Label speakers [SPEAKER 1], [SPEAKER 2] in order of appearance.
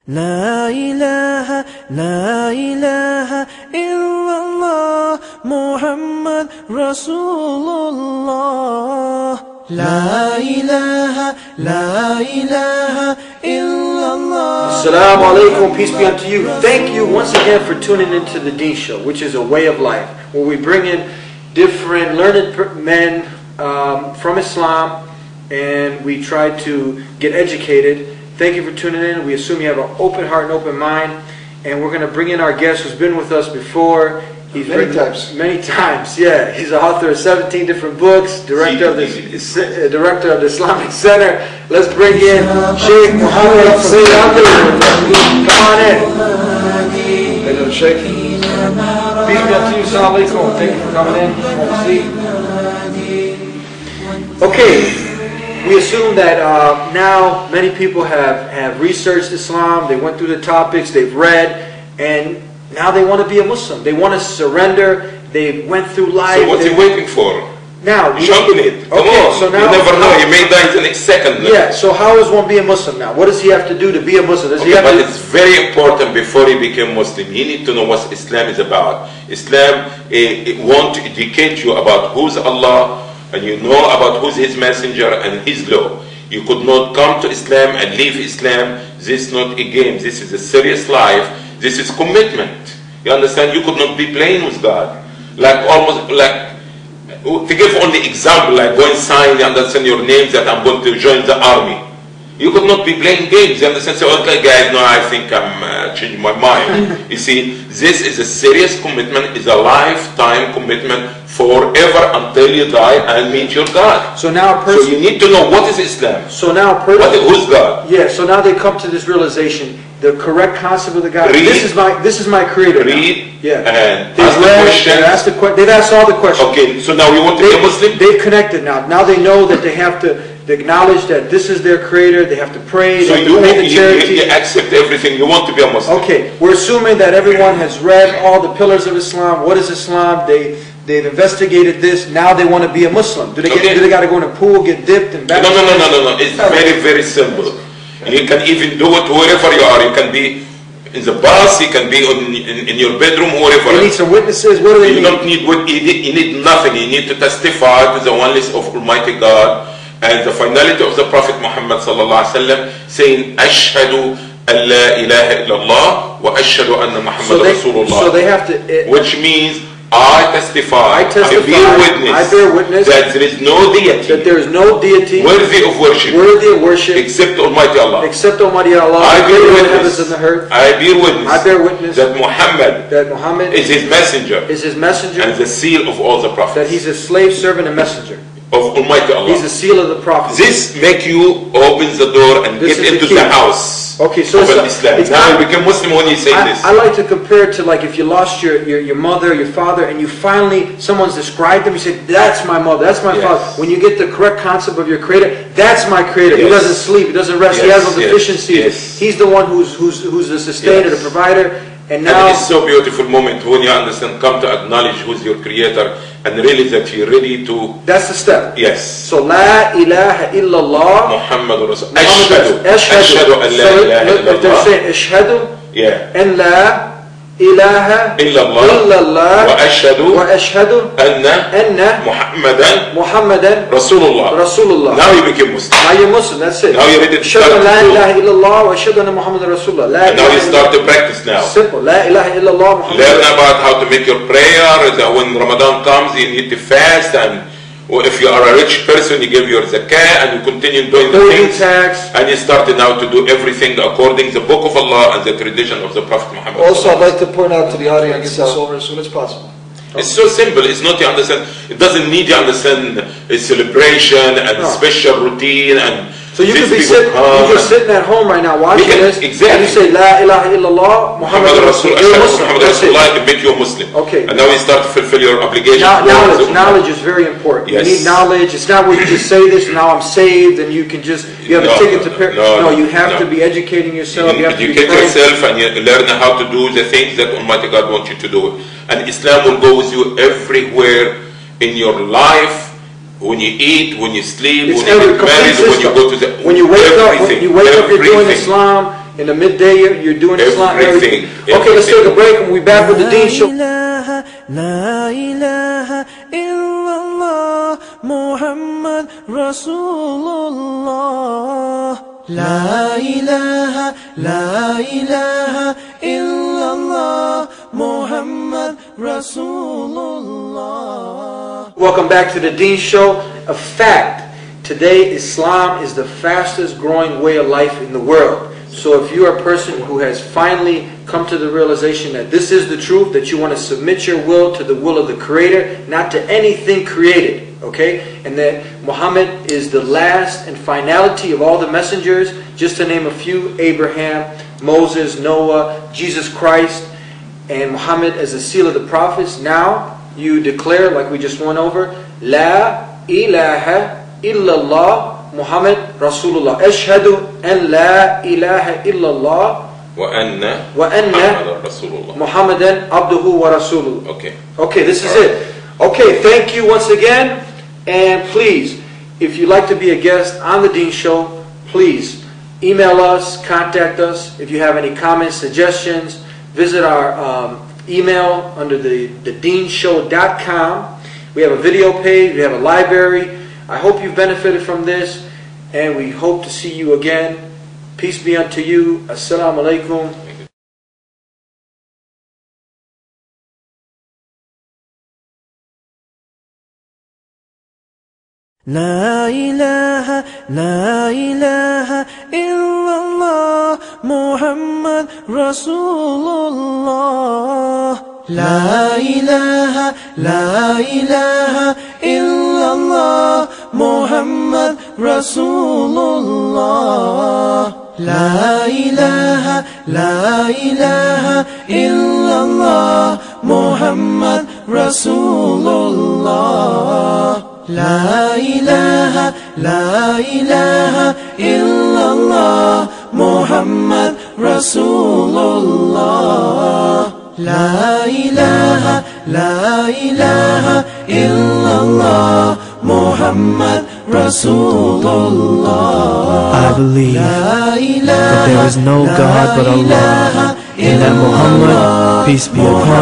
[SPEAKER 1] لا إله لا إله إلا الله محمد رسول الله لا إله لا إله إلا الله.
[SPEAKER 2] Assalamu alaikum, peace be unto you. Thank you once again for tuning into the Deen Show, which is a way of life, where we bring in different learned men from Islam, and we try to get educated. Thank you for tuning in. We assume you have an open heart and open mind, and we're going to bring in our guest who's been with us before. He's
[SPEAKER 3] Many times.
[SPEAKER 2] Many times, yeah. He's the author of 17 different books, director of the Islamic Center. Let's bring in Sheikh Muhammad Sayyid. Come on in.
[SPEAKER 3] Hello, Sheikh.
[SPEAKER 2] Peace be unto you. Assalamu alaikum. Thank you for coming in. Have a seat. Okay. We assume that now many people have researched Islam, they went through the topics, they've read, and now they want to be a Muslim. They want to surrender, they went through life.
[SPEAKER 4] So what's he waiting for?
[SPEAKER 2] Now,
[SPEAKER 4] jump in it. Come
[SPEAKER 2] okay,
[SPEAKER 4] on.
[SPEAKER 2] So now,
[SPEAKER 4] you never know, you may die in the next second.
[SPEAKER 2] Yeah, so how does one be a Muslim now? What does he have to do to be a Muslim? Does he have
[SPEAKER 4] but
[SPEAKER 2] to...
[SPEAKER 4] it's very important before he became Muslim. You need to know what Islam is about. Islam want to educate you about who's Allah, and you know about who's his messenger and his law. You could not come to Islam and leave Islam. This is not a game. This is a serious life. This is commitment. You understand? You could not be playing with God. To give only example, like go and sign, you understand your name that I'm going to join the army. You could not be playing games. You understand? So, okay guys, no, I think I'm changing my mind. You see, this is a serious commitment. It's a lifetime commitment, forever until you die and meet your God.
[SPEAKER 2] So now,
[SPEAKER 4] so you need to know what is Islam.
[SPEAKER 2] So now,
[SPEAKER 4] who's God?
[SPEAKER 2] Yeah. So now they come to this realization: the correct concept of the God.
[SPEAKER 4] Read,
[SPEAKER 2] this is my Creator.
[SPEAKER 4] Read.
[SPEAKER 2] Now. Yeah.
[SPEAKER 4] And
[SPEAKER 2] they've asked all the questions.
[SPEAKER 4] Okay. So now you want to be a Muslim?
[SPEAKER 2] They've connected now. Now they know that they have to acknowledge that this is their Creator. They have to pray.
[SPEAKER 4] So
[SPEAKER 2] they have to pay the charity.
[SPEAKER 4] You accept everything. You want to be a Muslim.
[SPEAKER 2] Okay. We're assuming that everyone has read all the pillars of Islam. What is Islam? They've investigated this. Now they want to be a Muslim. Do they got to go in a pool, get dipped, and baptized?
[SPEAKER 4] No. It's very, very simple. You can even do it wherever you are. You can be in the bus. You can be in your bedroom, wherever.
[SPEAKER 2] You need some witnesses. What do they need?
[SPEAKER 4] You don't need you need nothing. You need to testify to the oneness of Almighty God and the finality of the Prophet Muhammad sallallahu alaihi wasallam, saying, "Ashhadu an la ilaha illallah wa ashhadu anna Muhammad Rasulullah."
[SPEAKER 2] So they have to,
[SPEAKER 4] which means I testify, I bear witness that there is no deity, worthy of worship, except Almighty Allah. I bear witness that Muhammad is his messenger, and the seal of all the prophets.
[SPEAKER 2] That he's a slave, servant, and messenger
[SPEAKER 4] of Almighty Allah.
[SPEAKER 2] He's the seal of the prophets.
[SPEAKER 4] This make you open the door and get into the house.
[SPEAKER 2] Okay, so
[SPEAKER 4] Islam. Now you become Muslim when you say this.
[SPEAKER 2] I like to compare it to like if you lost your mother, your father, and you finally, someone's described them, you say, that's my mother, that's my father. When you get the correct concept of your Creator, that's my Creator. He doesn't sleep, he doesn't rest, he has no deficiencies. He's the one who's the sustainer, the provider. And now
[SPEAKER 4] it's so beautiful moment when you understand, come to acknowledge who's your Creator and really that you're ready to.
[SPEAKER 2] That's the step.
[SPEAKER 4] Yes.
[SPEAKER 2] So La ilaha illallah
[SPEAKER 4] Muhammadur Rasulullah. Ashhadu an la ilaha illallah.
[SPEAKER 2] If they're saying ashhadu,
[SPEAKER 4] yeah.
[SPEAKER 2] And la ilaha illallah
[SPEAKER 4] wa ashhadu anna Muhammadan Rasulullah. Now you became Muslim.
[SPEAKER 2] Now you're Muslim, that's it.
[SPEAKER 4] Now you're ready to start.
[SPEAKER 2] La ilaha illallah wa ashhadu anna Muhammadan Rasulullah.
[SPEAKER 4] And now you start to practice now.
[SPEAKER 2] Simple. La ilaha illallah.
[SPEAKER 4] Learn about how to make your prayer. When Ramadan comes, you need to fast, and if you are a rich person, you give your zakah, and you continue doing the things, and you started now to do everything according to the book of Allah and the tradition of the Prophet Muhammad.
[SPEAKER 3] Also, I'd like to point out to the audience, get this over as soon as possible.
[SPEAKER 4] It's so simple. It's not, you understand, it doesn't need, you understand, a celebration and special routine. And
[SPEAKER 2] so you could be sitting at home right now watching this, and you say La ilaha illallah Muhammad
[SPEAKER 4] Rasulullah, can make you a Muslim.
[SPEAKER 2] Okay.
[SPEAKER 4] And now you start to fulfill your obligation.
[SPEAKER 2] Knowledge is very important.
[SPEAKER 4] Yes.
[SPEAKER 2] You need knowledge. It's not where you just say this, now I'm saved, and you can just, you have a ticket to pay. No, you have to be educating yourself. You have to
[SPEAKER 4] educate yourself, and you learn how to do the things that Almighty God wants you to do. And Islam will go with you everywhere in your life. When you eat, when you sleep, when you get married, when you go to the
[SPEAKER 2] when you wake up, you're doing Islam. In the midday, you're doing Islam.
[SPEAKER 4] Everything.
[SPEAKER 2] Okay, let's take a break and we'll be back with the Deen Show.
[SPEAKER 1] La ilaha illallah Muhammad Rasulullah. La ilaha illallah Muhammad Rasulullah.
[SPEAKER 2] Welcome back to the Deen Show. A fact. Today, Islam is the fastest growing way of life in the world. So if you are a person who has finally come to the realization that this is the truth, that you want to submit your will to the will of the Creator, not to anything created, okay? And that Muhammad is the last and finality of all the messengers, just to name a few: Abraham, Moses, Noah, Jesus Christ, and Muhammad as the seal of the prophets. Now you declare, like we just went over, La ilaha illallah Muhammad Rasulullah. Ashhadu an la ilaha illallah wa anna Muhammadan abduhu wa rasuluh. Okay, this is it. Okay, thank you once again. And please, if you'd like to be a guest on the Deen Show, please email us, contact us. If you have any comments, suggestions, visit our email under the deenshow.com. We have a video page, we have a library. I hope you've benefited from this, and we hope to see you again. Peace be unto you. Assalamu alaikum.
[SPEAKER 1] La ilaha illallah Muhammad Rasulullah. La ilaha illallah Muhammad Rasulullah. La ilaha illallah Muhammad Rasulullah. La ilaha illallah Muhammad Rasulullah. La ilaha illallah Muhammad Rasulullah. I believe that there is no God but Allah, and that Muhammad, peace be upon